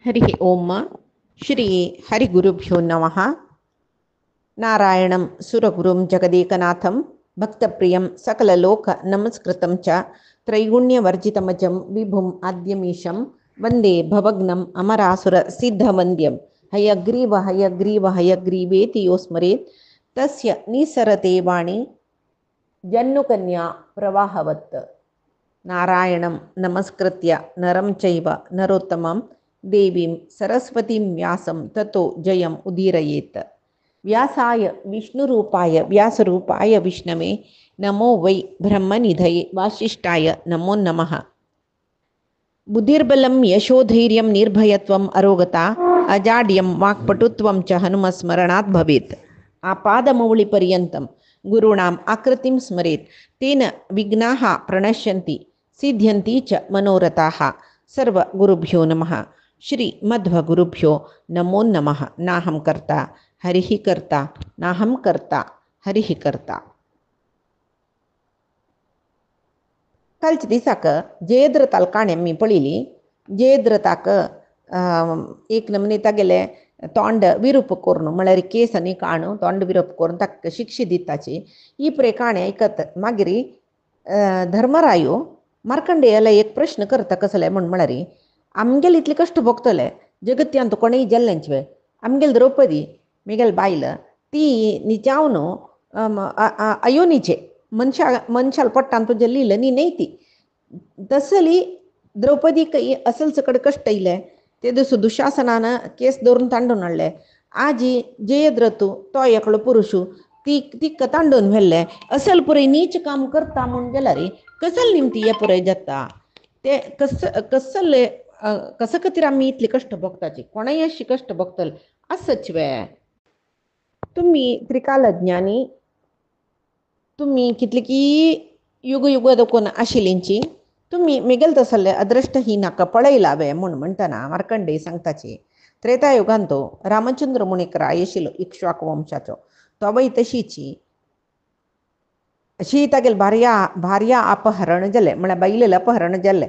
हरि ओम श्री हरिगुरुभ्यो नमः। नारायणं सुरगुरुं जगदेकनाथं भक्तप्रियं सकललोकनमस्कृतं च त्रैगुण्यवर्जितमजं विभुम् आद्यमीशं वन्दे भवग्नम् अमरासुरसिद्धवन्द्यं हयग्रीव हयग्रीव हयग्रीवेति यो स्मरेत् तस्य निसरते वाणी जन्नुकन्या प्रवाहवत्। नारायणं नमस्कृत्य नरं चैव नरोत्तमं देवीं सरस्वतीं व्यासं ततो जयम् उदीरयेत्। व्यासाय विष्णुरूपाय व्यासरूपाय विष्णवे नमो वै ब्रह्मनिधये वासिष्ठाय नमो नमः। बुद्धिर्बलं यशोधैर्यं निर्भयत्वम् अरोगता अजाड्यं वाक्पटुत्वं च हनुमस्मरणात् भवेत्। आपादमौलिपर्यन्तं गुरूणाम् आकृतिं स्मरेत् तेन विघ्नाः प्रणश्यन्ति सिद्ध्यन्ति च मनोरथाः। सर्वगुरुभ्यो नमः। श्रीमध्वगुरुभ्यो नमो नमः। नाहं कर्ता हरिः कर्ता नाहं कर्ता हरिः कर्ता. कालच्या दिसाक जयद्र तालकाणें मी पळयली. जयद्रताक एक नमने तागेले तोंड विरूप करून म्हळ्यार केस आनी काणू तोंड विरूप करून ताका शिक्षा दिताची ही प्रे काणें आयकत मागीर धर्मरायो मार्कंडेयाला एक प्रश्न करता कसले म्हळ्यार आमगेले इतले कश्ट भोगतले जगत्यांत कोणेय जाल्ल्यांचे वेळ आमगेले द्रौपदी मेगेल बायल ती निजावन अयोनीचे मनशाल पट्टान तुझे लिहिलं नी नाही ती तसली द्रौपदीक असल सकड कष्ट येयले ते दिस दुशासनानं केस दवरून तांडून हाडले. आजी जयद्रथू तो एकलो पुरुशू तिका तांडून व्हेल्ले असल पुरय नीच काम करता म्हूण गेल्यार कसल निमती हे पुरय जाता ते कसले कस खातीर आमी इतले कश्ट भोगताचे कोणाय अशी कश्ट भोगतले असच वे. तुम्ही त्रिकालज्ञानी तुम्ही कितली की युग युग दोकून आशिल्लींची तुम्ही मेगेल तसले अदृश्ट ही नाका पळयलावे म्हूण म्हणटना मार्कंडेय सांगताचे त्रेतायुगांत तो रामचंद्र म्हूण एक राय आशिल्लो इक्ष्वाक वंशाचो तोवय तशीची अशी तागेल भार्या अपहरण जालें म्हळ्यार बायलेलें अपहरण जाल्लें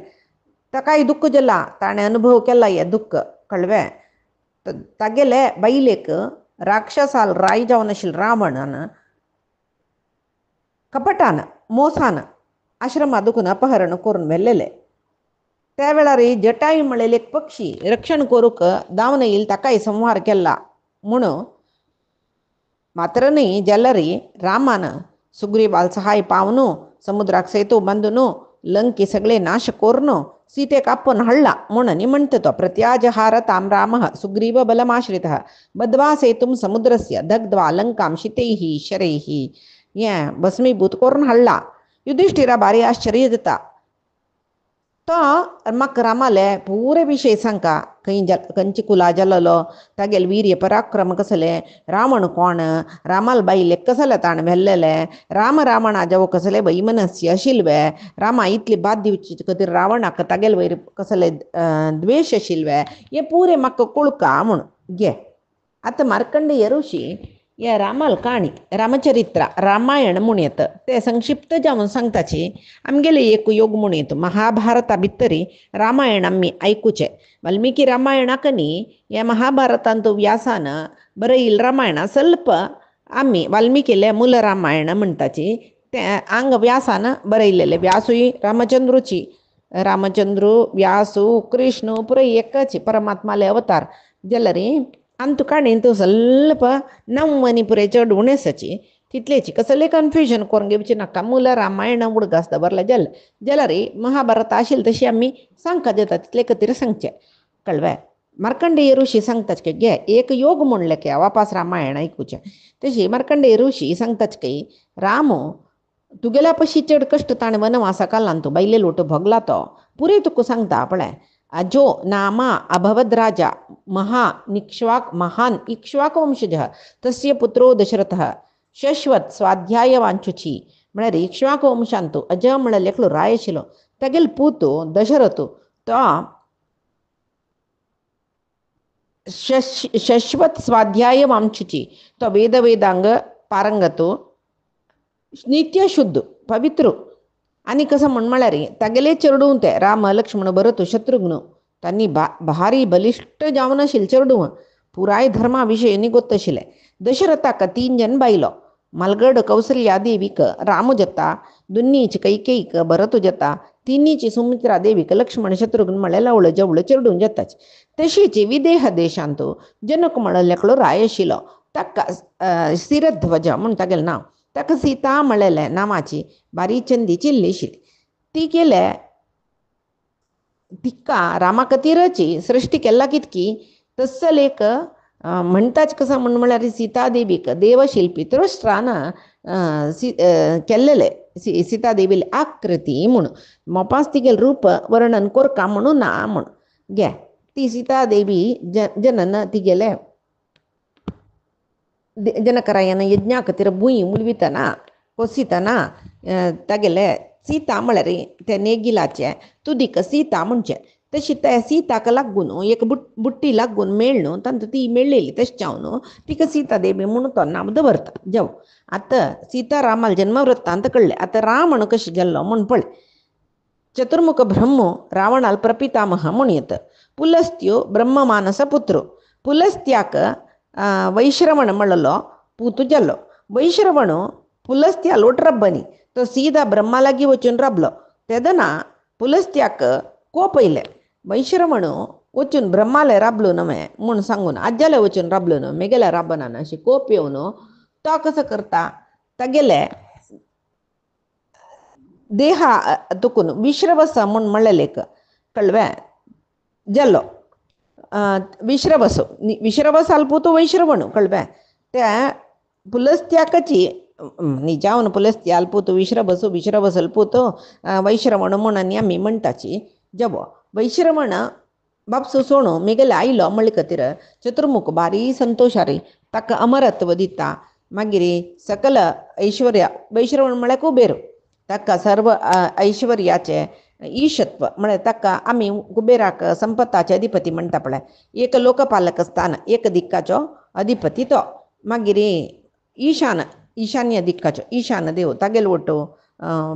ताकाय दुख्ख जाला ताणें अनुभव केला हे दुख्ख कळ्ळें. तागेले बायलेक राक्षसाल राय जावन आशिल्लो रावणान कपटान मोसान आश्रमात दुखून अपहरण करून व्हेल्लेले. त्या वेळार जटायू म्हणलेले एक पक्षी रक्षण करूक धांवन येईल ताकाय संहार केला म्हणून मात्र न्ही जाल्यार रामान सुग्रीवाल सहाय पावन समुद्राक सेतू बांदून लंके सगळे नाश करून सीतेक आपोवन हाडला म्हणून म्हणटा तो प्रत्याजहार ताम रामः सुग्रीव बलमाश्रितः बद्ध्वा सेतुं समुद्रस्य दग्ध्वा लंकां शितैः शरैः हें भस्मीभूत करून हाडला. युधिष्ठिरा भारी आश्चर्य जाता तो म्हाका रामाले पुरे विशय सांगता खंयची कुला जाल्लो तागेले वीर्य पराक्रम कसले रावण कोण रामाल बायलेक कसले ताण व्हेल्लेले रावणा जावो कसले वैमनस्य आशिल्वे रामा इतली बाद दिवची खातीर रावणाक तागेले वयर कसले द्वेश आशिल्वे हे पुरे म्हाका कळका म्हूण घे. आतां मार्कंडेय ऋषी हे रामाल काणी रामचरित्र रामायण म्हूण येता ते संक्षिप्त जावन सांगताची आमगेले एक योग म्हूण येता महाभारता भितरी रामायण आमी आयकुचे. वाल्मिकी रामायणाक न्ही हे महाभारतांत व्यासान बरयिल्लें रामायण ಸ್ವಲ್ಪ आमी वाल्मिकीले मूल रामायण म्हणटाची ते हांगा व्यासान बरयलेले. व्यासूय रामचंद्र व्यासू कृष्ण पुरो एकच परमात्माले अवतार जाल्यार अंत काणयेंत ಸ್ವಲ್ಪ नव्वनी पुरे चड उणेसाची तितलेची कसले कन्फ्युजन करून घेवची नाका. मूल रामायण उडगास दवरले जाल्यार महाभारत आशिल्ली तशी आमी सांगता जाता तितले खातीर सांगचे कळ्ळें. मार्कंडेय ऋषी सांगताच की घे एक योग म्हणले की वापस रामायण आयकुचें तशी मार्कंडेय ऋषी सांगताच की राम तुगेल्या पशी चड कश्ट ताणें वनवासा कालान तूं बायले लोट भोगला तो पुरे तुका सांगता पळय. अजो नामा अभवद राजा महान इक्ष्वाक वंशजः तस्य पुत्रो दशरथः शश्वत स्वाध्याय वांचुची म्हळ्यार इक्ष्वाक वंशांत अज म्हळ्यार एकलो राय आशिल्लो तागेलो पूत दशरथ तो शश्वत स्वाध्याय वांचुची तो वेदांग पारंगत नित्य शुद्ध पवित्र आनी कसं म्हळ्यार तागेले चेडूं ते राम लक्ष्मण भरत शत्रुघ्न त्यांनी भारी बलिष्ठ जावन आशिल्ले चेडूं पुराय धर्मा विशयी निगोत्त आशिल्ले दशरथाक 3 जन बायलो मालगड कौसल्या देवीक राम जता दुन्नीची कैकेयीक भरत जता तिन्नीची सुमित्रा देवीक लक्ष्मण शत्रुघ्न म्हळ्यार लवळ जवळ चेडूं जताच तशीची विदेह देशांतू जनक म्हळ्ळेकलो राय आशिल्लो ताका सिरध्वज म्हूण तागेलें नांव ताका सीता म्हळ्ळेले नांवाची बारी चंदी चिल्ली आशिल्ली ती गेले तिका रामा खातीरची सृश्टी केला कितकी तस्सल एक म्हणटाच कसा म्हळ्यार सीता देवीक देवशिल्पी त्रोष्ट्रान केल्लेले सीता देवीले आकृती म्हूण मोपास तिगेल रूप वर्णन कोरका म्हणून ना म्हूण गे ती सीता देवी जनन तिगेले जनकरायन यज्ञा खातीर भुंय उलवितना कोसितना तागेले सीता म्हळ्यार ते नेगिलाचे तुदीक सीता म्हणचे तशी त्या सीताक लागून एक बुट्टी लागून मेळ न्हू तांतू ती मेळ्ळेली तशें हांव न्हू तिका सीता देवी म्हणून तो नांव दवरता जाव आतां सीता रामाल जन्म वृत्तांत कळ्ळें आतां रावण कशें गेल्लो म्हूण पळय चतुर्मुख ब्रह्म रावणाल प्रपितामह म्हूण येता पुलस्त्यो ब्रह्म मानस पुत्रो पुलस्त्याक वैश्रवण म्हणलो पूत जाल्लो वैश्रवण पुलस्त्या लोट रब्बनी तो सीदा ब्रह्मा लागीं वचून राबलो तेदना पुलस्त्याक कोप येयले वैश्रवण वचून ब्रह्माले राबलो न्हय म्हूण सांगून आज्याले वचून राबलो न्हय मेगेले राबना अशें कोप येवन तो कसो करता तागेले देहा तुकून विश्रवस म्हूण म्हणलेलेक कळ्ळें जाल्लो विश्रवस अल्पूतो वैश्रवण कळ्ळें त्या पुलस्त्याकची निजावन पुलस्त्या अल्पूतो विश्रवस अल्पूतो वैश्रवण म्हणून आमी म्हणटाची जबो वैश्रवण बापसो सोणू मेगेले आयलो म्हणले खातीर चतुर्मुख बारी संतोशारी ताका अमरत्व दिता मागीर सकल ऐश्वर्या वैश्रवण म्हळ्यार कुबेर ताका सर्व ऐश्वर्याचे ईशत्व म्हळ्यार ताका आमी कुबेराक संपत्ताचे अधिपती म्हणटा पळय एक लोकपालक स्थान एक दिक्काचो अधिपती तो मागीर ईशान्य दिक्काचो ईशान देव तागेलो वटो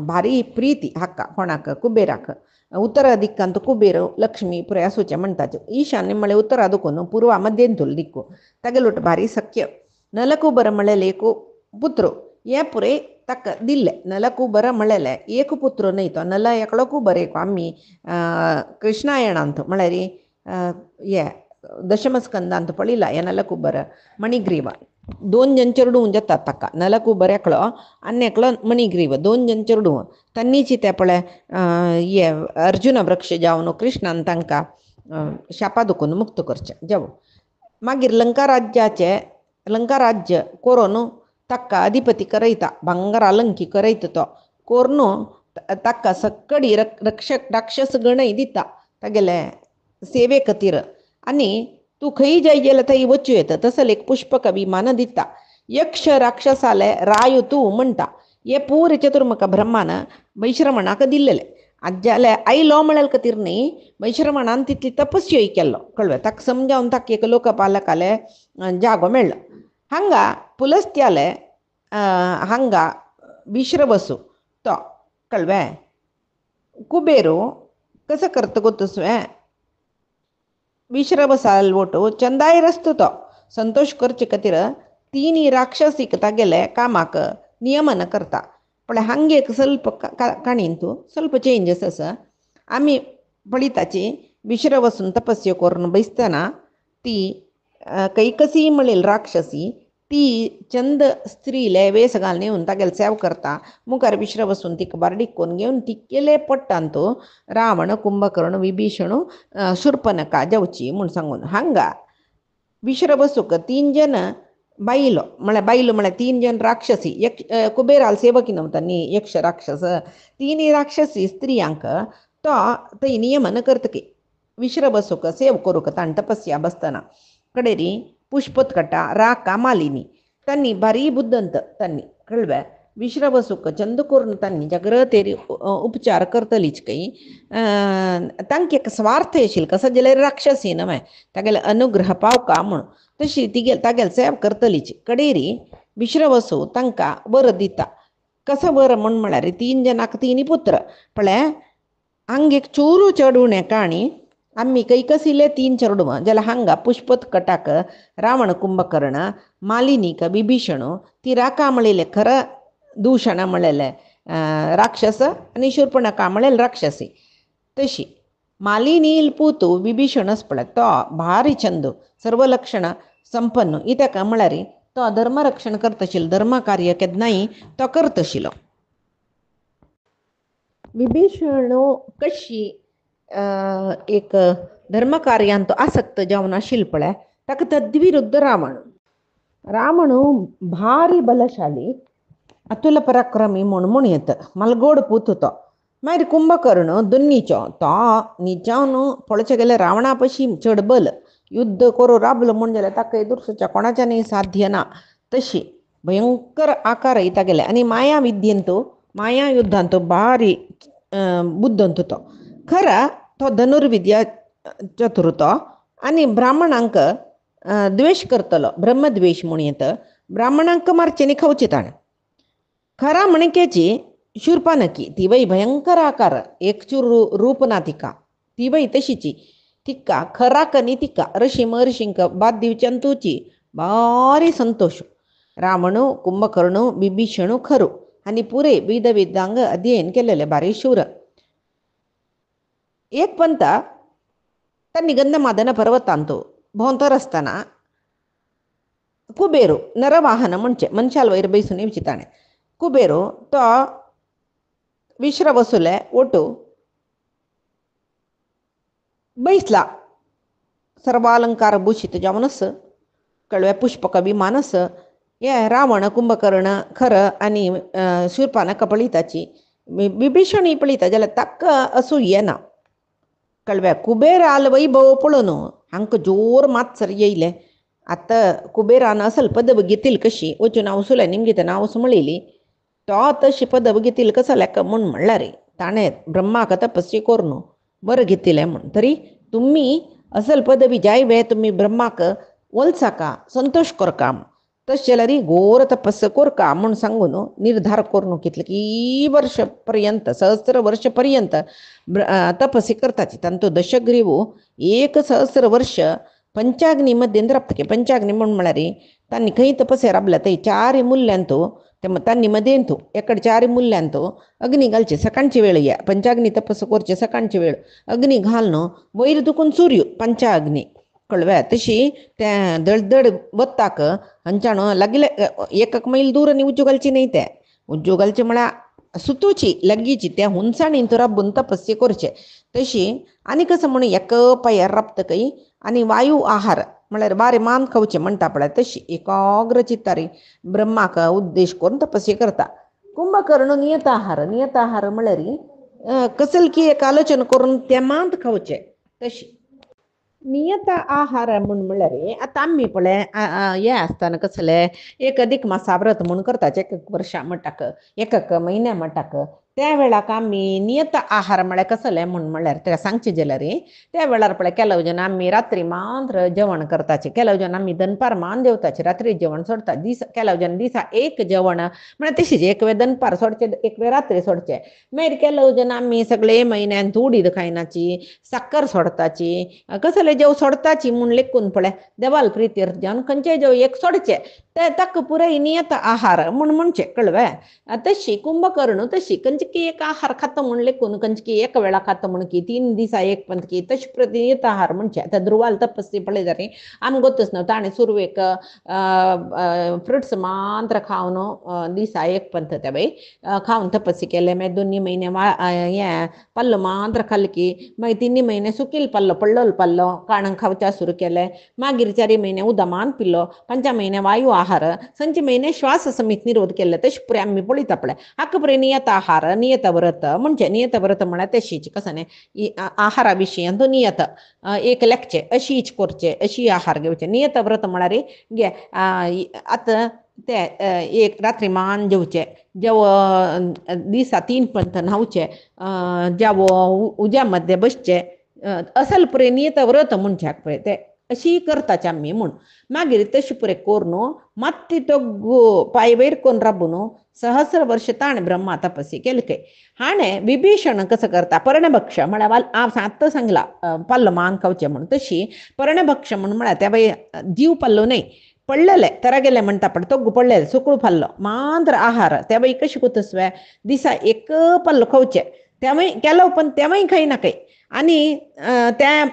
भारी प्रीती हाका कोणाक कुबेराक उत्तर दिक्कांत कुबेर लक्ष्मी पुराय आसूचे म्हणटाचे ईशान्य म्हळ्यार उत्तरा दुखून पुर्वा मध्यंतूल दिक्कू तागेलो वट भारी सख्य नलकुबर म्हळेले एक पुत्रो हे पुरे ताका दिल्ले नलकुबर म्हळेले एक पुत्र न्हय तो नल एकलो कुबर एक आमी कृष्णायणांत म्हळ्यार हे दशमस्कंदांत पळयला हे नलकुबर मणिग्रीव 2 जन चेडूं जातात ताका नलकुबर एकलो आनी एकलो मणिग्रीव 2 जन चेडूं तन्नीची ते पळय हे अर्जुन वृक्ष जावन कृष्णान तांकां शापा दुखून मुक्त करचे जाव मागीर लंका राज्य कोरून ताका अधिपती करयता भांगार अलंकी करयता तो कोरून ताका सक्कडी राक्षस गणय दिता तागेले सेवे खातीर आनी तूं खंय जाय जाल्यार थंय वचूं येता तसले एक पुष्पक विमान दिता यक्ष राक्षसाले राय तूं म्हणटा हे पूर चतुर्मुख ब्रह्मान वैश्रवणाक दिल्लेले आज्याले आयलो म्हळ्यार खातीर न्ही वैश्रवणान तितली तपस्योय केल्लो कळ्ळें ताका समजावन ताका एक लोकपालकाले जागो मेळ्ळो हांगा पुलस्त्याले हांगा विश्रवसू तो कळ्ळें कुबेरू कसो करता गोतुसवें विश्रवसाल वोटो चंदाय रस्तो तो संतोष करचे खातीर 3 राक्षसीक तागेले कामाक नियमन करता पण हांगे एक ಸ್ವಲ್ಪ काणींतू ಸ್ವಲ್ಪ चेंजीस आसा आमी पळयताची विश्रवसून तपस्यो करून बसतना ती कैकसी म्हणलेली राक्षसी ती चंद स्त्रीले वेस घालून येवन तागेले सेव करता मुखार विश्रवसून तिका बारडिकोन घेवन ती केले पडटांतू रावण कुंभकर्ण विभीषण शूर्पणखा जावची म्हूण सांगून हांगा विश्रवसूक 3 जन बायलो म्हळ्यार 3 जन राक्षसी कुबेराल सेवकी नव्हता न्ही यक्ष राक्षस 3 राक्षसी स्त्रियांक तो थंय नियमन करतकी विश्रवसूक सेव करूक ताण तपस्या बसतना कडेरी पुष्पोत्कटा राका मालिनी तांणी भारी बुद्दंत तांणी कळ्ळें विश्रवसूक चंद करून तांणी जाग्रतेरी उपचार करतलीच काही तांकां एक स्वार्थ आशिल्लो कसो जाल्यार राक्षसी न्हय तागेले अनुग्रह पावका म्हूण तशी तागेले सेव करतलीच कडेरी विश्रवसू तांकां वर दिता कसो वर म्हळ्यार 3 जनाक 3 पुत्र पळय हांगा एक चोरू चडूण काणी आम्ही कैकसिले 3 चरडुम ज्याला हांगा पुष्पत कटाक रावण कुंभकर्ण मालिनीक बिभीषण ती राका म्हणलेले खरं दूषण म्हणलेले राक्षस आणि शूर्पणखा म्हणेल राक्षसी तशी मालिनी पूತು विभीषणच पळत तो भारी चंद सर्व लक्षण संपन्न इत्याक म्हळ्यारी तो धर्मरक्षण करतशील धर्म कार्य केदनाई तो करतशिलो विभीषण कशी एक धर्मकार्यांत आसक्त जावन आशिल्लो पळय ताका तद्विरुद्ध रावण भारी बलशाली अतुल पराक्रमी म्हण येत मलगोड पूत तो मागीर कुंभकर्ण दोनीचो तो निजावन पळोवचें गेल्यार रावणा पशी चड बल युद्ध करू राबलो म्हण जाल्यार ताका एदुरसोवचें कोणाच्यानय साध्य ना तशी भयंकर आकार येता गेले आनी माया विद्येंत माया युद्धांत भारी बुद्धंत तो खरा तो धनुर्विद्या चतुर तो आनी ब्राह्मणांक द्वेष करतलो ब्रह्मद्वेष म्हूण येत ब्राह्मणांक मारचेनी खावचे ताणें खरा म्हणकेची शूर्पणखी ती बाई भयंकर आकार एकचूर रूप ना तिका ती बाई तशीची तिका खराक न्ही तिका ऋषी महर्षींक बाद दिवच्यांतूची भारी संतोष रावण कुंभकर्ण बिभीषण खरो आनी पुरे वेद वेदांग अध्ययन केलेले भारी शूर एक पंत तांणी गंधमादन पर्वतांत भोंवतर आसतना कुबेरू नरवाहन म्हणचे मनशाल वयर बैसून येवची ताणें कुबेरू तो विश्र वसुले ओटू बैसला सर्वालंकार भूषित जावनस कळवे पुष्पक विमानस हे रावण कुंभकर्ण खर आनी शूर्पणखा पळयताची विभीषण ही पळयता जाल्यार ताका असू येना कळव्या कुबेर आल वैभव पळोवन हांकां जोर मात्सर येयले आतां कुबेरान असल पदवी घेतील कशी वचून हांव वसुले निमगे तर नांव म्हळिली तो तशी पदवी घेतील कसो लेख म्हूण म्हणला रे ताणें ब्रह्माक तपस्वी करून बरं घेतिलें म्हूण तरी तुमी असल पदवी जायवे तुमी ब्रह्माक वलसाका संतोष करका तशें जाल्यार घोर तपस्स करका म्हूण सांगून निर्धार करून घेतले की वर्ष पर्यंत सहस्र वर्ष पर्यंत तपस्वी करताची तांतू दशग्रीव एक सहस्र वर्ष पंचाग्नी मध्येंत राबतके पंचाग्नी म्हणून म्हळ्यार तांणी खंय तपस्या राबल्या थंय चार मूल्यांत तांणी मदेंत एकडे चार मूल्यांत अग्नी घालचे सकाळची वेळ या पंचाग्नी तपस्स करचे सकाळची वेळ अग्नी घालून वयर दुखून सूर्य पंचाग्नी कळव्या तशी त्या दळदळ वत्ताक हांच्यान लागले एक मैल दूर आनी उज्जो घालची न्ही ते उज्जो घालचे म्हळ्यार सुतूची लागीची त्या हुंसाणींत राबून तपस्या करचे तशी आनी कसं म्हणून एक पांयार राबतकय आनी वायू आहार म्हळ्यार बारे मान खावचे म्हणटा पळय तशी एकाग्र चित्तारी ब्रह्माक उद्देश करून तपस्या करता कुंभकर्ण नियत आहार म्हळ्यार कसल की एक आलोचन करून त्या मांत खावचे तशी नियत आहार म्हणून म्हळ्यार आतां आमी पळय हे आसतना कसले एक अदीक मासा व्रत म्हणून करताचे एक वर्सा म्हणटाक एक म्हयन्या म्हणटाक त्या वेळाक आमी नियत आहार म्हळ्यार कसले म्हूण म्हळ्यार ते सांगचे जाल्यार त्या वेळार पळय केलो जन आमी रात्री मात्र जेवण करताचे केलो जन आमी दनपार मान देवताचे रात्री जेवण सोडता केलो जन दिसा एक जेवण म्हळ्यार तशीच एक वेळ दनपार सोडचे एक वेळ रात्री सोडचे मागीर केलो जन आमी सगळे म्हयन्यान उडीद खायनाची साखर सोडताची कसले जेव सोडताची म्हूण लेखून पळय देवाल प्रितीर जावन खंयचे जेव एक सोडचे ते ताका पुराय नियत आहार म्हूण म्हणचे कळवे तशी कुंभकर्ण तशी कंचकी एक आहार खाता म्हूण लेखून कंचकी एक वेळा खाता म्हूण की 3 दिसा एक पंत की तशी प्रतिनियत आहार म्हणचे आतां ध्रुवाल तपस्वी पळय जाल्यार आमी गोतूच ना ताणें सुरवेक फ्रुट्स मात्र खावन दिसा एक पंत त्या बाई खावन तपस्वी केले मागीर 2 म्हयने हें पल्लो मात्र खाल्ले की मागीर 3 म्हयने सुकील पल्लो काणंक खावचा सुरू केले मागीर 4 म्हयने उदमान पिल्लो 5 म्हयने वायू आहार 5 म्हयने श्वास समीत निरोध केले तशें पुरे आमी पळयता पळय हाका पुरे नियत आहार नियत व्रत म्हणजे नियत व्रत म्हळ्यार तशीच कसं न्ही आहारा विशयां तो नियत एक लेखचे अशीच करचे अशी आहार घेवचे नियत व्रत म्हळ्यार घे आतां ते एक रात्री मान जेवचे जेव दिसा 3 पंत न्हांवचे जेव उज्या मध्ये बसचे असल पुरे नियत व्रत म्हणचे पळय ते अशी करताचे आमी म्हूण मागीर तशी पुरे करून मात्ती तो पांय वयर करून राबून सहस्र वर्ष ताण ब्रह्मा तपस्या केली काय. हाणे विभीषण कसं करता पर्णभक्ष म्हळ्यार आत्ता सांगला पल्ल मान कवचे म्हणून तशी पर्णभक्ष म्हणून म्हळ्यार त्या बाई जीव पल्लो नाही पडलेले तेरागेले म्हणटा पण तोग्गू पडलेले सुकळू पल्लो मात्र आहार त्या बाई कशी कुतस्वे दिसा एक पल्लो खवचे त्यामुळे केलो पण तेव्हाही खाई ना काही आणि त्या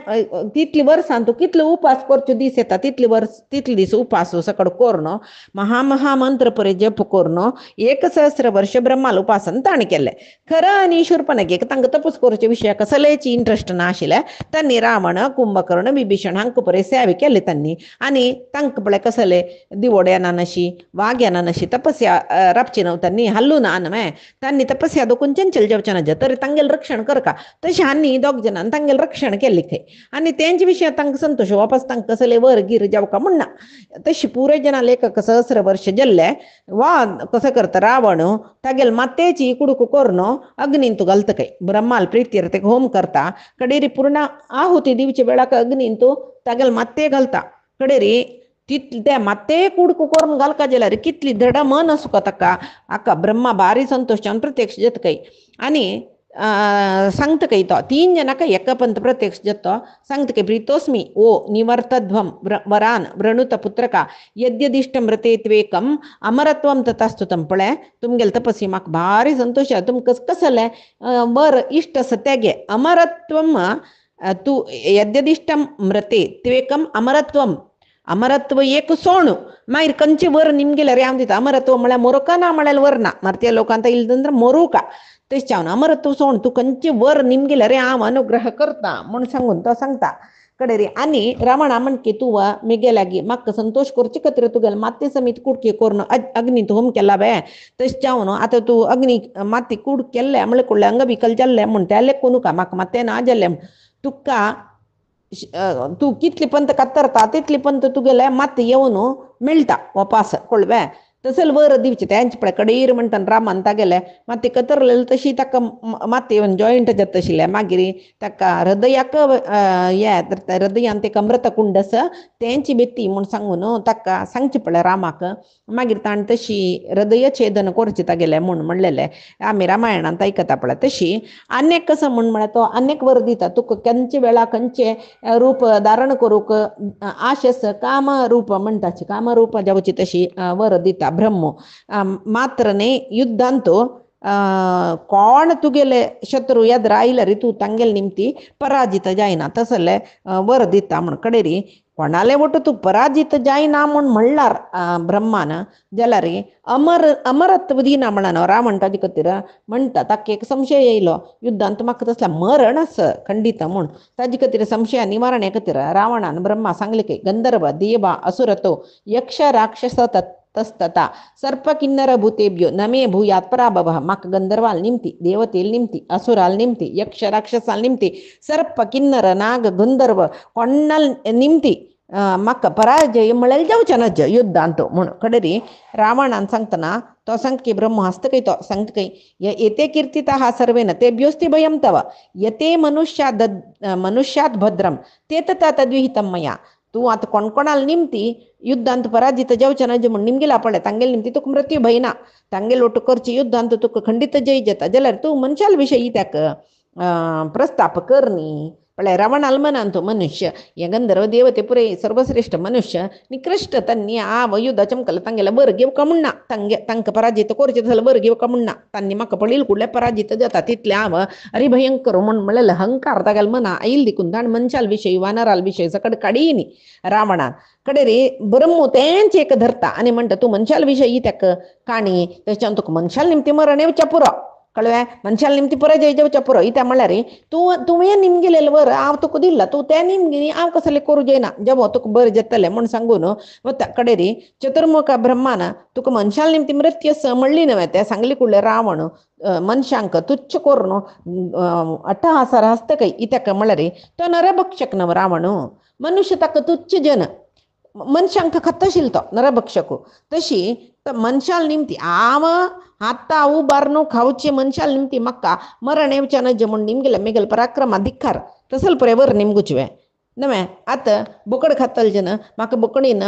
तितली वर्सां तू कितलो उपास करच्यो दीस येता तितले दीस उपास सकड कोरनो महामंत्र परे जप कोरनो 1 सहस्र वर्ष ब्रह्माला उपासन ताण केले खरं आणि शूर्पणखेक तांकां तपस करचे विशय कसलेची इंट्रस्ट ना आशिल्ले त्यांनी रावण कुंभकर्ण विभीषण हांकां परे सेवे केले त्यांनी आणि तांकां पळय कसले दिवड येना नशी वाघ येना नशी तपस्या रापची नव त्यांनी हल्लू ना नवे त्यांनी तपस्या दोकून चंचल जेवचना तरी तांगेल रक्षण करका तशी हांनी दोग जणांनी तांगेल रक्षण केले खंय आणि त्यांच्या विशय तांकां संतोष वापस तांकां कसले वर गिर जेवका म्हणना तशी पुरे जना लेखक सहस्र वर्ष जल्ले वा कसं करता रावण तागेल मातेची कुडकू कोरनो अग्नींतू घालता काय ब्रह्माल प्रीतीर ते होम करता कडेरी पूर्ण आहुती दिवचे वेळाक अग्नींतू तागेल माते घालता कडेरी त्या माते कुडकू करून घालका जाल्यार कितली दृढ मन असू का ताका आका ब्रह्मा भारी संतोषान प्रत्यक्ष जेत काही आणि सांगता काही तो 3 जणांका एका पंत प्रत्यक्ष जेतो सांगता काही प्रीतोस्मी ओ निवर्तध्वम वरान वृणुत पुत्रका यद्यदिष्टम रते त्वेकम अमरत्वम तथास्तुतम पळय तुमगेल तपस्वी म्हाका भारी संतोष तुम कसले वर इष्ट सत्यागे अमरत्वम तू यद्यदिष्टम मृते त्वेकम अमरत्वम अमरत्व एक सोणू मागीर कंचे वर निमगेल्यार हांव दिता अमरत्व म्हळ्यार मोरका ना म्हळ्यार वर ना मर्त्या लोकांत इल्दंದ್ರ मोरूका तेच हांव अमरत्व सोण तू कंचे वर निमगेल्यार हांव अनुग्रह करता म्हूण सांगून तो सांगता कडेरी आणि रावणा म्हणके तू मेगेलागी म्हाका संतोष करचे खातीर तुगेल माते समीत कुडके कोरून अग्नीत होम केला बे तशें हांव न्हू आतां तूं अग्नी माती कूड केल्ले म्हळ्यार कुडले अंगविकल जाल्ले म्हणटा कोणू का म्हाका माते ना जाल्ले तुका तू कितली पंत कत्तरता तितली पंत तुगेले मात येवन मेळटा वापस कळ्ळें तसल वर दिवचे त्यांचे पळय कडेर म्हणटा रामान तागेले माती कतरलेली तशी ताका माती येवन जॉयंट जाता तशिल्ले मागीर ताका हृदयाक हृदयान ताका अमृतकुंड आसा तेंची बेती म्हूण सांगून ताका सांगचे पळय रामाक मागीर ताणें तशी हृदय छेदन करचें तागेलें म्हूण म्हणलेलें आमी रामायणांत आयकता पळय तशी आनेक कसं म्हूण म्हळ्यार तो आनेक वर दिता तुका खंयचे वेळा खंयचे रूप धारण करूंक आशेस काम रूप म्हणटाची काम रूप जावची तशी वर दिता ब्रह्मो मात्र न्ही युद्धांत कोण तुगेले शत्रू येद्र आयल्यार तूं तांगेल निमती पराजित जायना तसले वर दिता म्हण कडेरी कोणाले वट तूं पराजित जायना म्हूण म्हणल्यार ब्रह्मान जाल्यार अमरत्व दिना म्हणून रावण ताजे खातीर म्हणटा ताका एक संशय येयलो युद्धांत म्हाका तसल्या मरण आसा खंडीत म्हूण ताजे खातीर संशया निवारणे खातीर रावणान ब्रह्मा सांगले की गंधर्व देवा असुरतो यक्ष राक्षस तस्तता सर्प किन्नर भूतेभ्यो नमे भूयात पराभवः म्हाका गंधर्वाल निमती देवतेल निमती असुराल निमती यक्ष राक्षसाल निमती सर्प किन्नर नाग गंधर्व कोणाल निमती म्हाका पराजय म्हळ्यार जावचें नज युद्धांत म्हूण कडेरी रावणान सांगतना तो सांगता ब्रह्म हस्त काही तो सांगता काही येते कीर्तिता सर्वेन तेभ्योस्ति भयं तव यते मनुष्यात भद्रम ते तद्विहितं मया तू आता कोणकोणाला निमती युद्धांत पराजित जावचें नज म्हूण निमगेला पळय तांगेल निमती तुका मृत्यू भय ना तांगेल ओट करची युद्धांत तुका खंडीत जय जाता जाल्यार तूं मनशाल विशयी ताका प्रस्ताप कर न्ही पळय रावणाल मनान तूं मनुष्य हे गंधर्व देवते पुरे सर्वश्रेष्ठ मनुष्य निकृष्ट तन्नी युद्ध चमकला तांगेला वर घेवका म्हणना तांकां पराजित करचें जाल्यार वर घेवका म्हणना तांणी म्हाका पळयलें कुडले पराजित जाता तितले हांव अरे भयंकर म्हूण म्हणलें अहंकार तागेल मना आयिल्ल देखून ताणें मनशाल विशयी वानराल विशयी सकड काडिनी रावणान कडेरी ब्रह्मो तेंच एक धरता आनी म्हणटा तूं मनशाल विशयी ताका काणी तेच्यान तुका मनशाल निमती मरण येवचें पुरो कळ्ळें मनशाल निमती पराजय जावचें पुरो इत्या म्हळ्यार तुवें निमगेलें वर हांव तुका दिल्ला तूं तें निमगिनी हांव कसलें करूं जायना जेवो तुका बरें जातलें म्हूण सांगून वता कडेरी चतुर्मुख ब्रह्मान तुका मनशाल निमती मृत्यू स म्हणली न्हय तें सांगली कुडलें रावण मनशांक तुच्छ करून अट्टहासार हस्त काही इत्याक म्हळ्यार तो नरभक्षक न्हय रावण मनुष्य ताका तुच्छ जन मनशांक खत्तशिल तो नरभक्षक तशी मनशाल निमती हांव आतां उबारनो खावचे मनशाल निमती म्हाका मरण येवचें नज म्हूण निमगेलें मेगेल पराक्रम धिक्कार तसल पळय वर निमगुचवें नवे आतां बोकड खातल जन म्हाका बोकडीन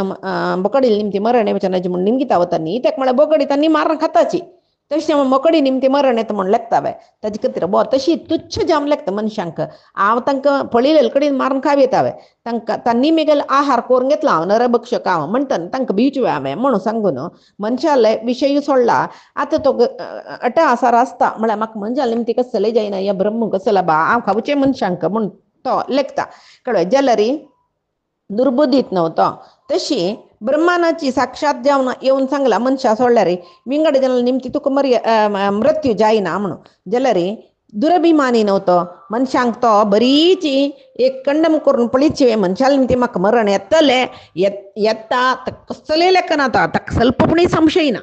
बोकडील निमती मरण येवचें नज म्हूण निमगिता वता न्ही तेका म्हळ्यार बोकडी तांणी मारून खाताची तशें मोकडी निमती मरण येता म्हण लेखतावे ताजे खातीर तशी तुच्छ जावंक लेखता मनशांक हांव तांकां पळयलेले कडेन मारून खावयतावे तांकां तांणी मेगेल आहार करून घेतला हांव नरभक्षक हांव म्हणटना तांकां भिवचे हांवें म्हणून सांगून मनशाले विशय सोडला आतां तो अट्टहासार आसता म्हळ्यार म्हाका मनशाले निमती कसले जायना या ब्रह्म कसला बा हांव खावचें मनशांक म्हूण तो लेखता कळ्ळें जाल्यार दुर्बुद्धीत नव्हतो तशी ब्रह्मानाची साक्षात जावन येवन सांगला मनशा सोडल्यार विंगड जाल्यार निमती तुका मृत्यू जायना म्हणून जाल्यार दुरभिमानी नव्हतो मनशांक तो बरीची एक कंडम करून पळयची मनशाला निमती म्हाका मरण येतले येता कसले लेखना ताका स्वल्पपणी संशय ना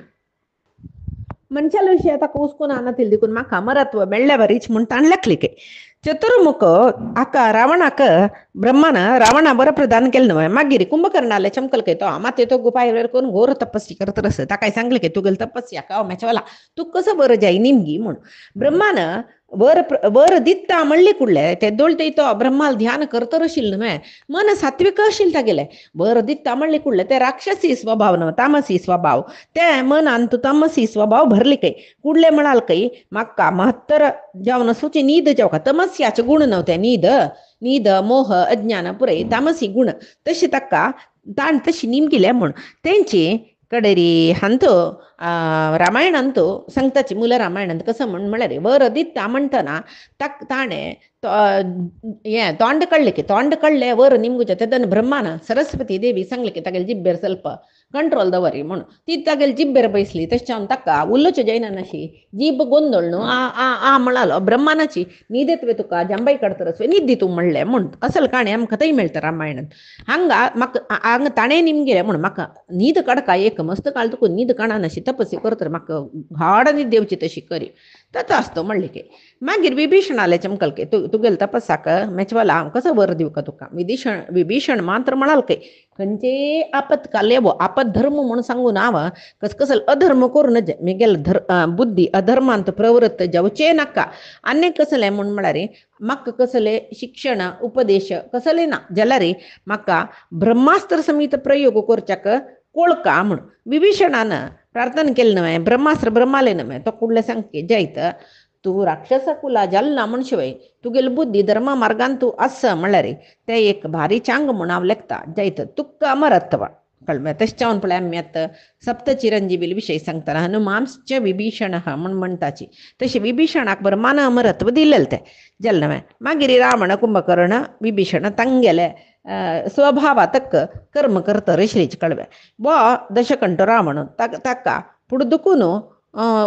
मनशाला विशय ताका हुस्कून आणतील देखून म्हाका मरत्व मेळ्ळ्या बरीच म्हूण ताणें लेखली चतुर्मुख हाका रावणाक ब्रह्मान रावणा बरं प्रदान केलं न्हय मागीर कुंभकर्णाले चमकल तो माते तो गुपाय वेळ करून घोर तपस्या करत रस ताकाय सांगले तुगेल तपस्या का मेचवाला तू कसं बरं जाय निमगी म्हूण ब्रह्मान वर दिता म्हणले कुडले ते दोळते तो ब्रह्माल ध्यान करत आशिल्लो न्हय मन सात्विक आशिल्लें तागेलें वर दिता म्हणले कुडले ते राक्षसी स्वभाव न्हय तामसी स्वभाव ते मनान तू तामसी स्वभाव भरले कुडले म्हणाल म्हाका महत्तर जावन सुची नीद जावका तमस्याचे गुण नव्हते नीद मोह अज्ञान पुरे तामसी गुण तशी ताका ताण तशी निमगिले म्हूण तेंची कडेरी हांतो रामायणांतू सांगताची मूल रामायणांत कसं म्हळ्यार वर दिता म्हणटना ताणें हें तोंड काडलें वर निमगुचे तेदन ब्रह्मान सरस्वती देवी सांगले की तागेले जिब्बेर ಸ್ವಲ್ಪ कंट्रोल दवरी म्हणून ती तागेले जिब्बेर बसली तशें ताका उल्लोच जायना नाशी जीब गोंदळ न्हू आ म्हणालो ब्रह्मानाची न्हीद येतवे तुका जांबाई काडतरसवे न्हीद दी तूं म्हणलें म्हूण असल काणी आमकां थंय मेळटा रामायणांत हांगा म्हाका हांगा ताणें निमगेलें म्हूण म्हाका न्हीद काडका एक मस्त काळ तुका न्हीद काडना नाशी तपस्वी करतर म्हाका गाढ न्हीद देवची तशी करी ततो आसतो म्हणले की मागीर विभीषणाले चमकल तुगेल तपस्साक मेचवाला हांव कसो वर दिवका तुका विभीषण मात्र म्हणाल खंयचे आपत्काल येवो आपत धर्म म्हणून सांगून हांव कसकसल अधर्म करून मेगेल बुद्धी अधर्मांत प्रवृत्त जावचे नाका आनी कसले म्हूण म्हळ्यार म्हाका कसले शिक्षण उपदेश कसले ना जाल्यार म्हाका ब्रह्मास्त्र समीत प्रयोग करच्याक कोळका म्हूण विभीषणान प्रार्थना केली न्हय ब्रह्मास्त्र ब्रह्माले न्हय तो कुडले सांगके जायत तू राक्षस कुला जालना म्हण शिवाय तुगेल बुद्धी धर्म मार्गान तू आस म्हळ्यार ते एक भारी चांग म्हूण हांव लेखता जायत तुका अमरत्व कळ्ळें तशें जावन पळय आमी आतां सप्त चिरंजीवी विशय सांगतना हनुमांश्च विभीषण म्हूण म्हणटाची तशें विभीषणाक ब्रह्मान अमरत्व दिलेलें तें जालें न्हय मागीर रावण कुंभकर्ण विभीषण तांगेले स्वभावातक कर्म करतर श्रीच कळवे दशकंठ रावण ताका फुडें दुखून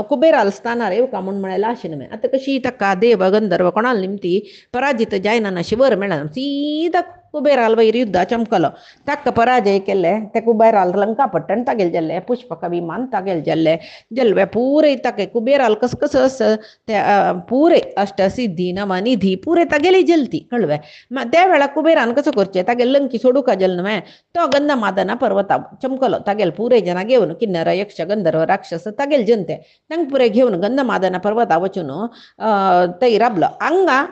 कुबेराल स्थानार येवका म्हूण म्हळ्यार आशें न्हय आतां कशी ताका देव गंधर्व कोणाल निमती पराजीत जायना नाशी वर मेळना सीदा कुबेराल वयर युद्धा चमकलो ताका पराजय केले ते कुबेराल लंकापट्टण तागेले जाल्ले पुष्पक विमान तागेले जाल्ले पुरे ताके कुबेराल कसकस ते पुरे अष्टसिद्धी नवनिधी पुरे तागेली जलती कळवे त्या वेळा कुबेरान कसं करचें तागेले लंकी सोडूका जल न्हय तो गंधमादना पर्वता चमकलो तागेले पुरे जना घेवन किन्नर यक्ष गंधर्व राक्षस तागेले जनते तांकां पुरे घेवन गंधमादना पर्वता वचून थंय राबलो हांगा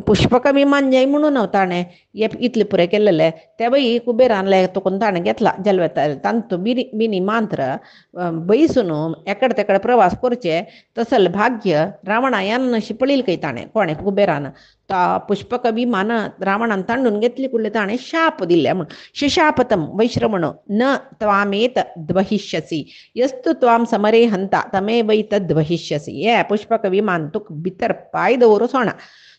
पुष्पक विमान जाय म्हणून ताणें इतले पुरे केलेले ते बाई कुबेरान तोकून ताणें घेतला जल्वे तांतू बिनी मांत्र बैसून एकडे तेकडे प्रवास करचे तसले भाग्य रावणायान अशी पळयली काय ताणें कोणें कुबेरान पुष्पक विमान रावणान तांडून घेतली कुडले ताणें शाप दिले म्हूण शिशापतम वैश्रवण न त्वामेत द्वहिष्यसी यस्तु त्वाम समरे हंता तमे वै तद्वहिष्यसी हे पुष्पक विमान तुका भितर पाय दवरूं सोणा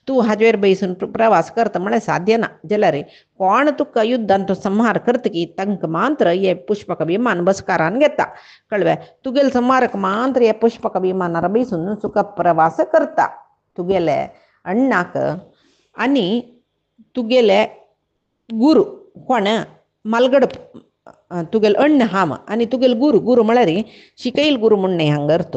तू हाजेर बैसून प्रवास करता म्हळ्यार साध्य ना जाल्यार कोण तुका युद्धान तो संहार करतकी तांकां मात्र हे पुष्पक विमान बसकारान घेता कळवे तुगेले संहारक मात्र हे पुष्पक विमानार बैसून तुका प्रवास करता तुगेले अण्णाक आनी तुगेले गुरू कोण मालगड तुगेले अण्ण हांव आनी तुगेले गुरू म्हळ्यार शिकयल गुरू म्हूण न्ही हांगा अर्थ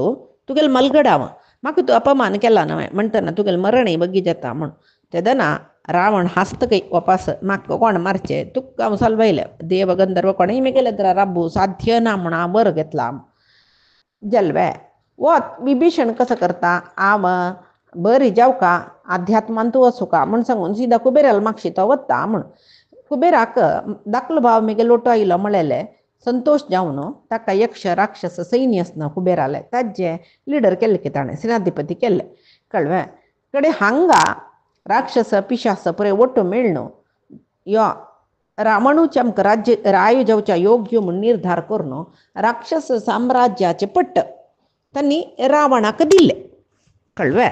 तुगेले मलगड हांव म्हाका तूं अपमान केला न्हय म्हणटना तुगेले मरणय बगी जाता म्हूण तेदना रावण हांसता खंय वापस म्हाका कोण मारचे तुका हांव सलवयलें देव गंधर्व कोणय मेगेले जाल्यार राबू साध्य ना म्हूण हांव वर घेतला जल्वे वो विभीषण कसं करता हांव बरी जावका अध्यात्मान तूं वचूका म्हूण सांगून सिदा कुबेराल मागशी तो वता म्हूण कुबेराक धाकलो भाव मेगे लोटो आयलो म्हळेलें संतोष जावन ताका यक्ष राक्षस सैन्य असना उबे रावले ताजे लिडर केल्ले की ताणें सेनाधिपती केल्ले कळवे कडे हांगा राक्षस पिशास पळय ಒಟ್ಟು मेळनो यो रावणूचे आमकां राज्य राय जावच्या योग्य म्हूण निर्धार करून राक्षस साम्राज्याचे पट्ट तांणी रावणाक दिले कळवे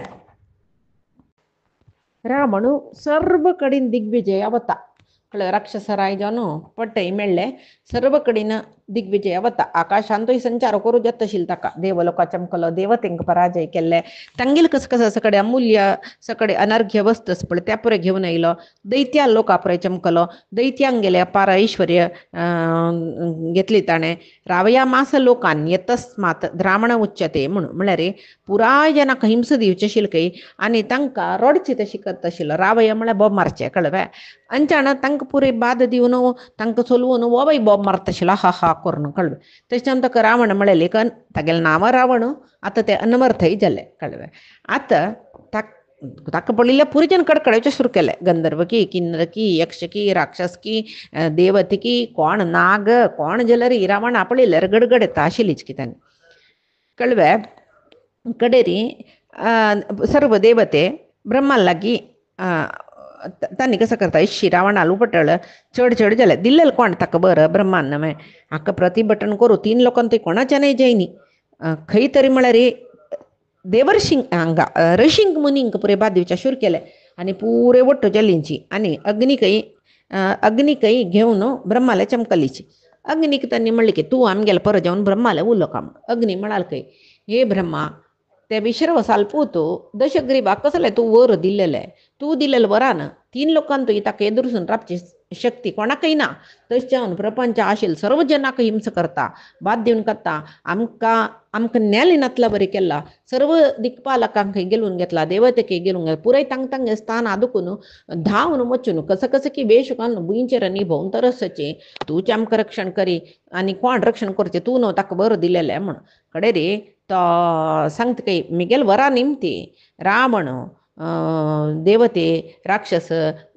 रावण सर्व कडेन दिग्विजय वता कळ्ळें राक्षस राय जावन पट्टय मेळ्ळे सर्व कडेन दिग्विजय वता आकाशांतूय संचार करूं येता आशिल्लो ताका देवलोकाच्या मुखालो देवतेंक पराजय केल्ले तांगेल कस कस सकडे अमूल्य सकडे अनर्घ्य वस्तूस पळय त्या पळय घेवन आयलो दैत्या लोका पळय चमकलो दैत्यांक गेले अपार ऐश्वर्य घेतली ताणें रावया मास लोकान यतस्मात ब्राह्मण उच्चते म्हणून म्हळ्यार पुराय जनांक हिंस दिवचे आशिल्ले आनी तांकां रडची तशी करता आशिल्लो रावया म्हळ्यार बोब मारचे कळ्ळें अंचाण तांकां पुरे बाद दिवन तांकां चलोवन हो बाई बोब मारता आशिल्लो हा हा करून कळ्ळें तेच्यान ताका रावण म्हळें तागेलें नांव रावण आतां तें अनमर्थय जालें कळ्ळें आतां ताका पळयल्या पुरे जन कडकडावचें सुरू केलें गंधर्वकी किन्नरकी यक्षकी राक्षसकी देवतिकी कोण नाग कोण जलरी रावण आपळयल्यार गडगड येता आशिल्लीच कित्यान कळ्ळें कडेरी सर्व देवते ब्रह्मा लागीं तांणी कसं करता इश्शी रावणाल उपटळ चड चड जाले दिल्लेलें कोण ताका बरं ब्रह्मान नवे हाका प्रतिभटन करूं 3 लोकांक थंय कोणाच्यानय जैनी खंय तरी म्हळ्यार देवर्षिंक हांगा ऋषिंक मुनींक पुरे बाद दिवचे सुरू केले आनी पुरे वट्ट जल्लींची आनी अग्निकय घेवन ब्रह्माले चमकलीची अग्नीक तांणी म्हणलें की तूं आमगेले पर जावन ब्रह्माले उलो काम अग्नी म्हणाल खंय हे ब्रह्मा ते विश्रव सालपूत दशग्रीबाक कसले तूं वर दिल्लेले तूं दिल्लेले वरान 3 लोकांक ताका एदुरसून रावची शक्ती कोणाकय ना तशें जावन प्रपंच आशिल्लो सर्व जनाक हिंस करता बाद दिवन काडटा आमकां न्याय नातला बरें केला सर्व दिक्पालकांक गेलून घेतला देवतेक गेलून घेतला पुराय तांगे स्थान आदुकून धांवन वचून कसं कसं की वेश घालून भुंयचेर निभोवन तरसचें तूंच आमकां रक्षण करी आनी कोण रक्षण करचें तूं न्हू ताका बरें दिलेलें म्हण कडेन रे तो सांगता काय मिगेल वरा निमती रावण देवते राक्षस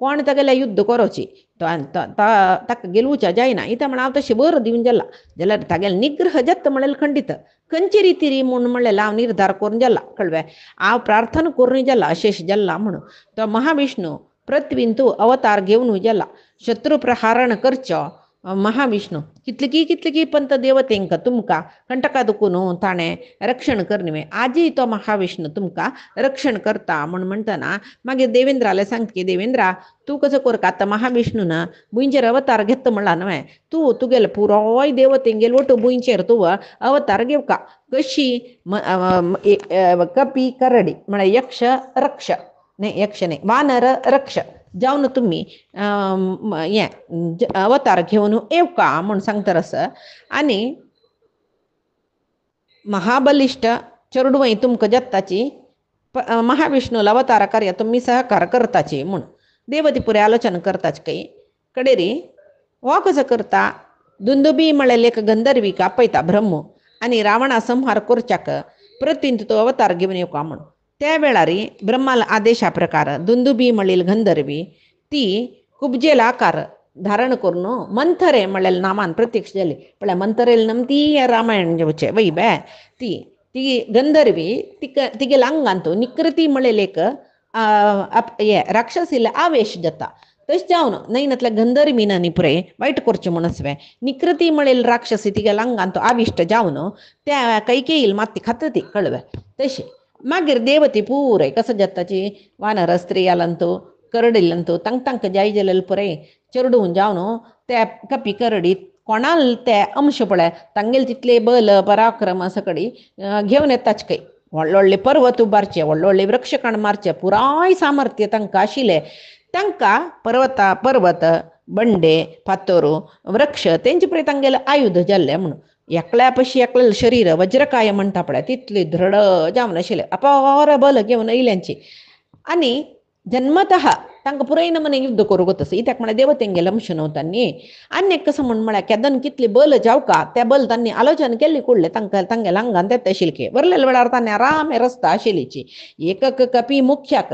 कोण तागेलें युद्ध करची ताका गेलुवच्या जायना इता म्हण हांव तशें बरं दिवन जाल्यार तागेलें निग्रह जत्त म्हणलें खंडीत खंयची रिती री म्हूण म्हणलें हांव निर्धार करून जाला कळ्ळें हांव प्रार्थना करून जाला अशेश जाल्ला म्हणून तो महाविष्णू पृथ्वीन तूं अवतार घेवन जाला शत्रू प्रहारण करचो महाविष्णू कितली पंत देवतेंक तुमकां कंटका दुखून ताणें रक्षण करनवे आजय तो महाविष्णू तुमकां रक्षण करता म्हूण म्हणटना मागीर देवेंद्राले सांगता की देवेंद्रा तूं कसो करता आतां महाविष्णून भुंयचेर अवतार घेता म्हणला न्हय तुगेले पुरोय देवतेंगेल वटू भुंयचेर तुवें अवतार घेवका कशी कपी करडी म्हळ्यार यक्ष रक्ष न्ही यक्ष न्ही वानर रक्ष जावन तुमी हें अवतार घेवन येवका म्हूण सांगता आनी महाबलिश्ट चेडूय तुमकां जत्ताची महाविष्णूला अवतार कार्य तुमी सहकार करताची म्हूण देवती पुरे आलोचना करताच खंय कडेरी हो कसो करता दुंदुबी म्हळें एक गंधर्वीक आपयता ब्रह्मू आनी रावणा संहार करच्याक प्रतीन तो अवतार घेवन येवका म्हूण त्या वेळार ब्रह्माला आदेशा प्रकार दुंदुबी म्हणील गंधर्वी ती कुबजेल आकार धारण करून मंथरे म्हणलेल्या नामान प्रत्यक्ष जाली पण मंथरेल नमती रामायण जेवचे वै बे ती गंधर्वी तिगे अंगांतू निकृती म्हणलेल एक राक्षसीले आवेश जाता तशें जावन नैनतल्या गंधर्वीनांनी पुरे वायट करचें म्हूण आसवें निकृती म्हणेल राक्षसी तिगे अंगांतू आविश्ट जावन त्या कैकेयील माती खाता ती कळवे तशें मागीर देवती पुराय कसं जाताची वानर स्त्री आलंतू करडिल्लंतू तांकां जाय जाल्यार पुराय चेडून जावन त्या कपी करडीत कोणाल ते अंश पळय तांगेले तितले बल पराक्रम सकडी घेवन येताच खंय व्हडले पर्वत उबारचे व्हडले वृक्ष काण मारचे पुराय सामर्थ्य तांकां आशिल्लें तांकां पर्वत बंडे फातोरू वृक्ष तेंचे पळय तांगेले आयुध जाल्ले म्हणून एकल्या पशी एकलें शरीर वज्रकाय म्हणटा पळय तितली दृढ जावन आशिल्लें अपार बल घेवन येयल्यांची आनी जन्मतः तांकां पुराय नमने युद्ध करूंक वता इत्याक म्हळ्यार देवतेंगेले अंश नव्हता न्ही आनी कसं म्हूण म्हळ्यार केदन कितली बल जावका त्या बल तांणी आलोचना केल्ली कुडले तांगेल्या अंगांत येता आशिल्ले वरलेल्या वेळार तांणी आरामे रस्ता आशिल्लीची एक कपी मुख्याक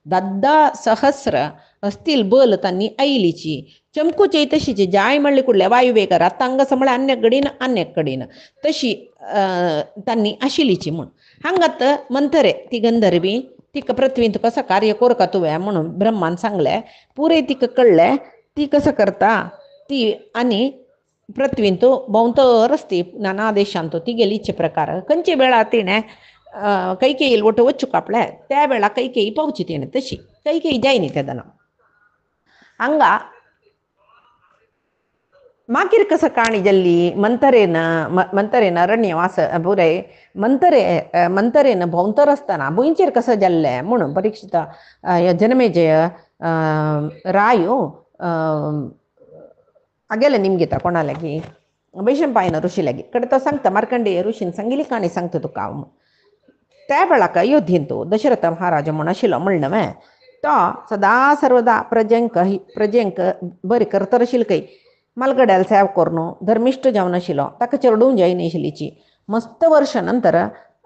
10,000 सहस्र असतील बल तांणी आयलीची चमकूचे तशीची जाय म्हणली कुठल्या वायुवेगार आता अंग समळे अन्य कडीन तशी त्यांनी आशिलीची म्हण हांगात मंथरे ती गंधर्वी तिक पृथ्वींत कसं कार्य कोर का तुव्या म्हणून ब्रह्मान सांगले पुरे तिक कळले ती कसं करता ती आणि पृथ्वींतो भोंवत रस्ती नाना देशांतो ती गेलीचे प्रकार खंयचे वेळा तिणे कैकेयी ಒಟ್ಟು ಒಚ್ಚು ಕಾಪ್ಲೆ त्या वेळा कैकेयी पावची तिने तशी कैकेयी जायनी त्यादना हंग मागीर कसं काणी जल्ली मंतरेन अरण्यवास पुरे मंतरेन भोंवतर असताना भुंयचेर कसं जल्ले म्हणून परीक्षित जनमेजय रायू आगेले निमगीता कोणालागी वैशंपायन ऋषीलागी कडे तो सांगता मार्कंडेय ऋषीन सांगिली काणी सांगता तुका हांव त्या वेळाक अयोध्येंतो दशरथ महाराज म्हण आशिल्लो म्हणणं तो सदा सर्वदा प्रजेंक बरी करतर आशिल्लो खंय मालगड्याल सेव करून धर्मिष्ठ जावन आशिल्लो ताका चरडूंक जायनी आशिल्लीची मस्त वर्ष नंतर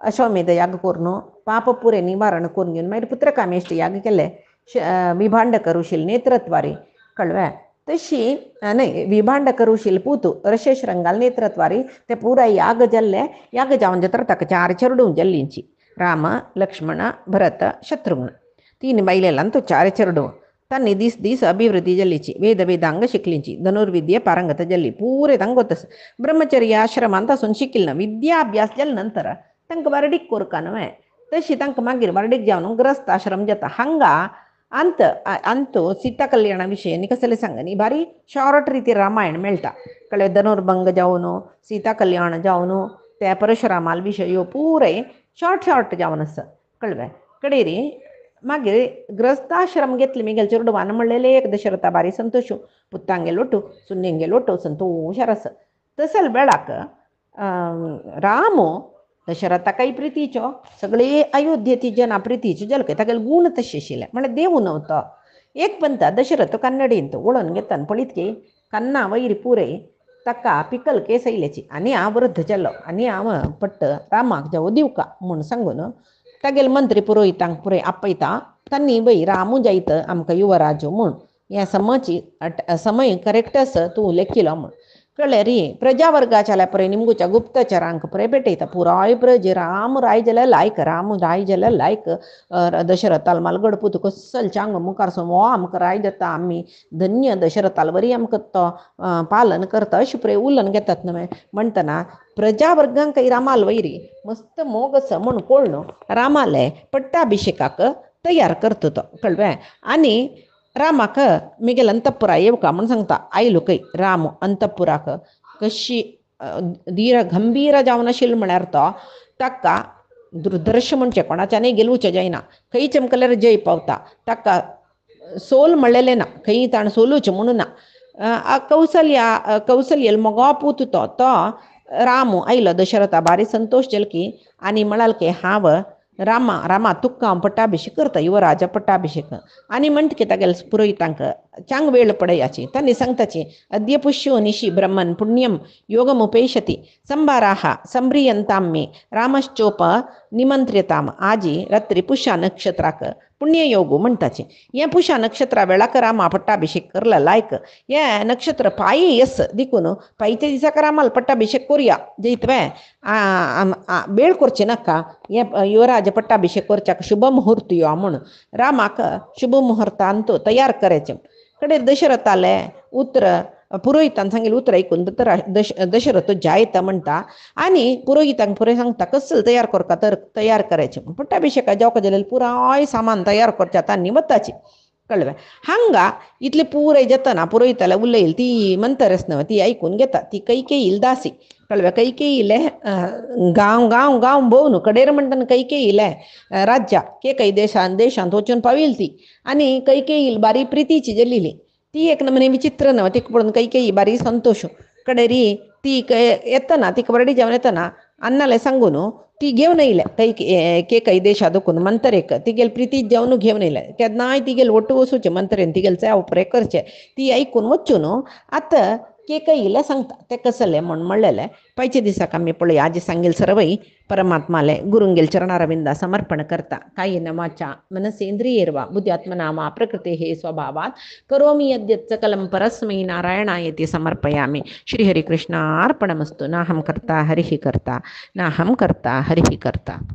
अश्वमेध याग करून पाप पुरे निवारण करून घेवन मागीर पुत्रकामेश्ट याग केले विभांडक ऋषील नेत्रत्वारी कळवे तशी नाही विभांडक ऋषील पूतू रशेश रंगाल नेत्रत्वारी ते पुरा याग जल्ले याग जावन जत्र ताका चार चरडूंक जल्लींची राम लक्ष्मण भरत शत्रुघ्न तीन बैलेलांतू चार चरडू तन्नी दीस अभिवृद्धी जल्लीची वेदांग शिकलींची धनुर्विद्ये पारंगत जल्ली पूरे ತಂಗೊತ್ತस ब्रह्मचर्य आश्रम ಅಂತ सुन शिकिल्न विद्याभ्यास जल नंतर तंक वर्डिक कोरकानवे तशी तंक मागीर वर्डिक जावन ग्रस्त आश्रम जाता हंगा अंतू सीता कल्याणा विषय कसले सांगनी भारी शॉर्ट ರೀತಿ रामायण मेळटा कळे धनुर्भंग जावन सीता कल्याण जावन त्या परशुरामाल विषय पुरे शॉर्ट जावन आसा कळवे कडेरी मागीर ग्रस्ताश्रम घेतले मिगेल चेडवान म्हणलेले एक दशरथा बारी संतोषू पुत्तांगे लोटू सुन्नेंगे लोटू संतोषार आसा तसल वेळाक रामो दशरथा काही प्रितीच्यो सगळे अयोध्येची जना प्रितीच्यो जलके तागेले गुण तशे आशिल्ले म्हळ्यार देव नव्हतो एक पंत दशरथ कन्नडींत वळोन घेतान पळीत की कन्ना वैरी पुरे ताका पिकल केस आयल्याची आनी हांव वृद्ध जालो आनी हांव पट्ट रामाक जावो दिवका म्हूण सांगून तागेले मंत्री पुरोहितांक पुरे आपयता तांणी बई रामू जायत आमकां युवराजू म्हूण ह्या समय करेक्ट आसा तूं लेखिलो म्हूण कळ्ळें री प्रजावर्गाच्या पुरे निमगुच्या गुप्तचरांक पुरे भेटयता पुराय प्रजे राम राय जाल्यार लायक दशरथाल मालगड पुत कसल चांग मुखार समो आमकां राय जाता आमी धन्य दशरथाल बरी आमकां तो पालन करता अशें पुरे उलन घेतात न्हय म्हणटना प्रजावर्गांक रामाल वैरी मस्त मोग आसा म्हूण कोण रामाले पट्टाभिषेकाक तयार करता तो कळ्ळें आनी रामाक मिगेल अंतपुरा येवका म्हूण सांगता आयलो खंय राम अंतपुराक कशी धीर गंभीर जावन आशिल्लो म्हळ्यार तो ताका दुर्दर्श म्हणचे कोणाच्यानय गेलुचें जायना खंय चमकल्यार जय पावता ताका सोल म्हणलेलें ना खंय ताण सोलुचें म्हणून ना कौसल्य मोगो पूत तो रामू आयलो दशरथा बारी संतोष जाल की आनी म्हणाल की हांव रामा तुक्का हांव पट्टाभिषेक करता युवराजा पट्टाभिषेक आनी म्हणटा की तागेले पुरोहितांक चांग वेळ पडयाची तांणी सांगताची अद्य पुष्यो निशी ब्रह्मन् पुण्यम योगमुपेशति संभाराः संभ्रियन्तां मे रामश्चोप निमंत्र्यताम आजी रात्री पुष्या नक्षत्राक पुण्ययोगू म्हणटाचे हे पुष्या नक्षत्रा वेळाक रामा पट्टाभिषेक करला लायक हे नक्षत्र पायी यस देखून पायीच्या दिसाक रामाल पट्टाभिषेक करुया जैतवे बेळ करचे नाका हे युवराज पट्टाभिषेक करच्याक शुभ मुहूर्त यो म्हूण रामाक शुभ मुहूर्तांत तयार करायचे कडे दशरथाले उतर पुरोहितान सांगिल्लें उतर ऐकून दशरथ जायता म्हणटा आनी पुरोहितांक पुरे सांगता कसल तयार करता तर तयार करायचे पट्टाभिषेका जावका जाल्यार पुराय सामान तयार करच्या तांणी वताची कळ्ळें हांगा इतले पुरे जेतना पुरोहिताला उलयली ती मंतरस न्हय ती ऐकून घेता ती कैकेयील दासी कळ्ळें कैकेयीले गांव भोवन कडेर म्हणटा कैकेयीले राज्या केकई देशांत वचून पाविली ती आनी कैकेयील बारी प्रितीची जल्लेली ती एक नमने विचित्र न्हय तिका पळोवन कैकेयी बारी संतोश कडेरी ती येतना तिका बरडी जावन येतना अन्नाले सांगून ती घेवन येयल्या केकई देशां दुखून मंतरेक तिगेल प्रिती जावन घेवन येयल्या केन्नाय तिगेल ओटू वचूचें मंतरेन तिगेल सेवा पुरे करचें ती ऐकून वचून आतां केकईला सांगता ते कसले म्हण म्हणलेले पैचे दिसाक आमी पळय आजी सांगेल सर्वई परमात्माले गुरुंगेल चरणारविंदा समर्पण करता कायेन वाचा मनसेंद्रियेर्वा बुद्ध्यात्मनामा प्रकृते हे स्वभावात करोमि यद्यत् सकलं परस्मै नारायणायति समर्पयामि. श्रीहरिकृष्णार्पणमस्तु. नाहं कर्ता हरिः कर्ता नाहं कर्ता हरिः कर्ता.